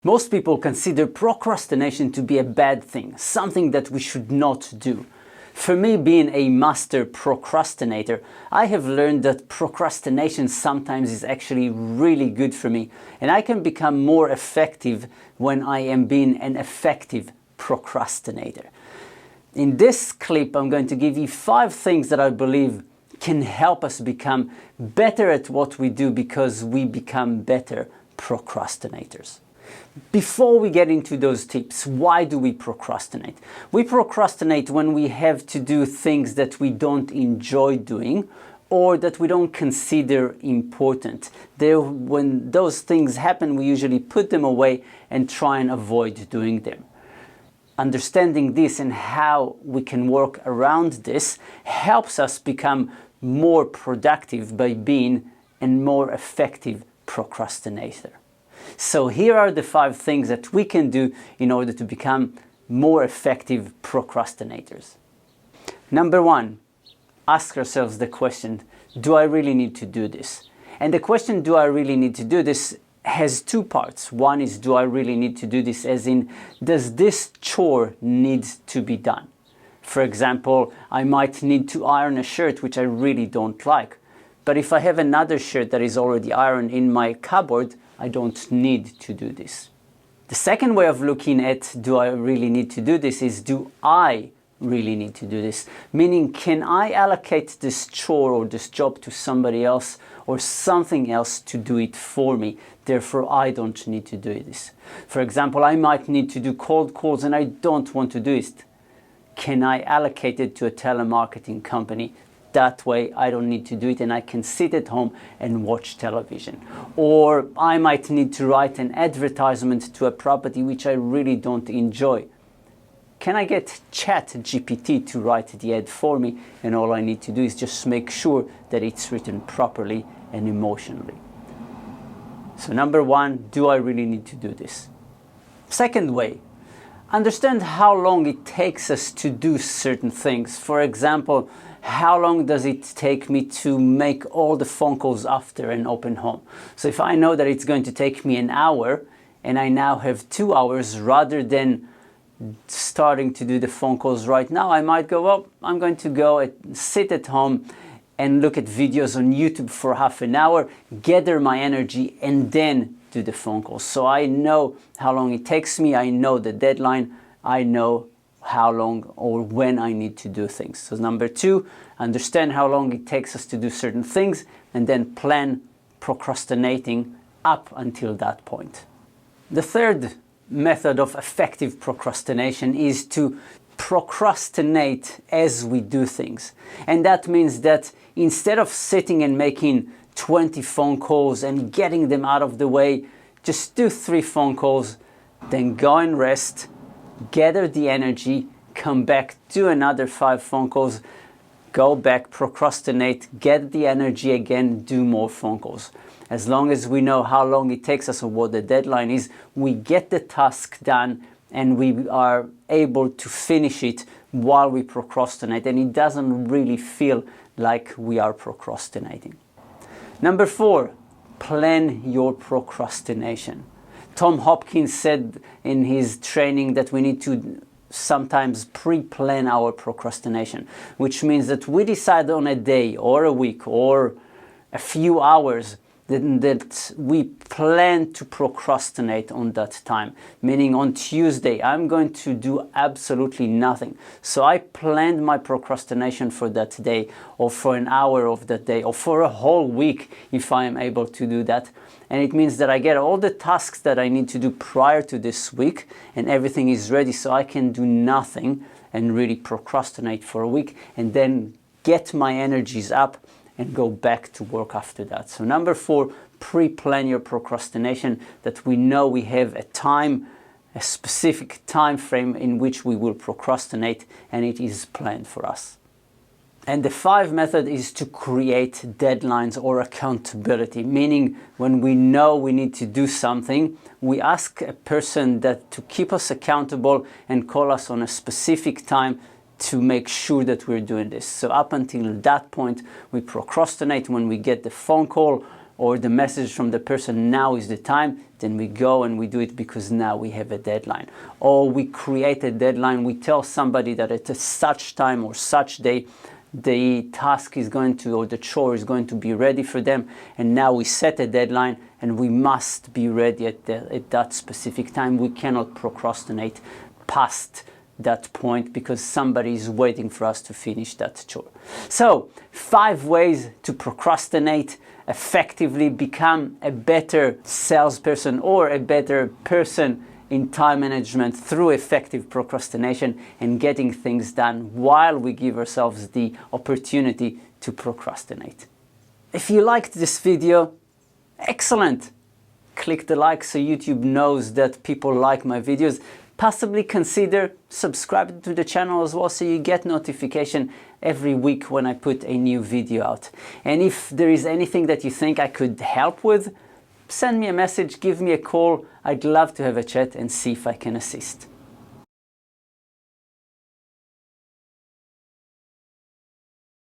Most people consider procrastination to be a bad thing, something that we should not do. For me, being a master procrastinator, I have learned that procrastination sometimes is actually really good for me, and I can become more effective when I am being an effective procrastinator. In this clip, I'm going to give you 5 things that I believe can help us become better at what we do because we become better procrastinators. Before we get into those tips, why do we procrastinate? We procrastinate when we have to do things that we don't enjoy doing or that we don't consider important. When those things happen, we usually put them away and try and avoid doing them. Understanding this and how we can work around this helps us become more productive by being a more effective procrastinator. So here are the 5 things that we can do in order to become more effective procrastinators. Number 1, ask ourselves the question, do I really need to do this? And the question, do I really need to do this, has 2 parts. One is, do I really need to do this, as in, does this chore need to be done? For example, I might need to iron a shirt which I really don't like. But if I have another shirt that is already ironed in my cupboard, I don't need to do this. The second way of looking at do I really need to do this is, do I really need to do this? Meaning, can I allocate this chore or this job to somebody else or something else to do it for me? Therefore, I don't need to do this. For example, I might need to do cold calls and I don't want to do it. Can I allocate it to a telemarketing company? That way I don't need to do it and I can sit at home and watch television. Or I might need to write an advertisement to a property which I really don't enjoy. Can I get ChatGPT to write the ad for me, and all I need to do is just make sure that it's written properly and emotionally? So number 1, do I really need to do this? Second way, understand how long it takes us to do certain things. For example, how long does it take me to make all the phone calls after an open home? So if I know that it's going to take me an hour and I now have 2 hours, rather than starting to do the phone calls right now, I might go, well, I'm going to go and sit at home and look at videos on YouTube for half an hour, gather my energy, and then do the phone calls. So I know how long it takes me, I know the deadline, I know how long or when I need to do things. So number 2, understand how long it takes us to do certain things and then plan procrastinating up until that point. The third method of effective procrastination is to procrastinate as we do things. And that means that instead of sitting and making 20 phone calls and getting them out of the way, just do 3 phone calls, then go and rest, gather the energy, come back, do another 5 phone calls, go back, procrastinate, get the energy again, do more phone calls. As long as we know how long it takes us or what the deadline is, we get the task done and we are able to finish it while we procrastinate, and it doesn't really feel like we are procrastinating. Number 4, plan your procrastination. Tom Hopkins said in his training that we need to sometimes pre-plan our procrastination, which means that we decide on a day or a week or a few hours that we plan to procrastinate on that time. Meaning on Tuesday, I'm going to do absolutely nothing. So I planned my procrastination for that day, or for an hour of that day, or for a whole week if I am able to do that. And it means that I get all the tasks that I need to do prior to this week and everything is ready, so I can do nothing and really procrastinate for a week and then get my energies up and go back to work after that. So number 4, pre-plan your procrastination, that we know we have a specific time frame in which we will procrastinate, and it is planned for us. And the 5th method is to create deadlines or accountability, meaning when we know we need to do something, we ask a person that to keep us accountable and call us on a specific time to make sure that we're doing this. So up until that point, we procrastinate when we get the phone call or the message from the person, now is the time, then we go and we do it because now we have a deadline. Or we create a deadline, we tell somebody that at a such time or such day, the task is going to, or the chore is going to be ready for them, and now we set a deadline and we must be ready at that specific time. We cannot procrastinate past that point because somebody is waiting for us to finish that chore. So 5 ways to procrastinate effectively, become a better salesperson or a better person in time management through effective procrastination and getting things done while we give ourselves the opportunity to procrastinate. If you liked this video, excellent! Click the like so YouTube knows that people like my videos. Possibly consider subscribing to the channel as well so you get notification every week when I put a new video out. And if there is anything that you think I could help with, send me a message, give me a call. I'd love to have a chat and see if I can assist.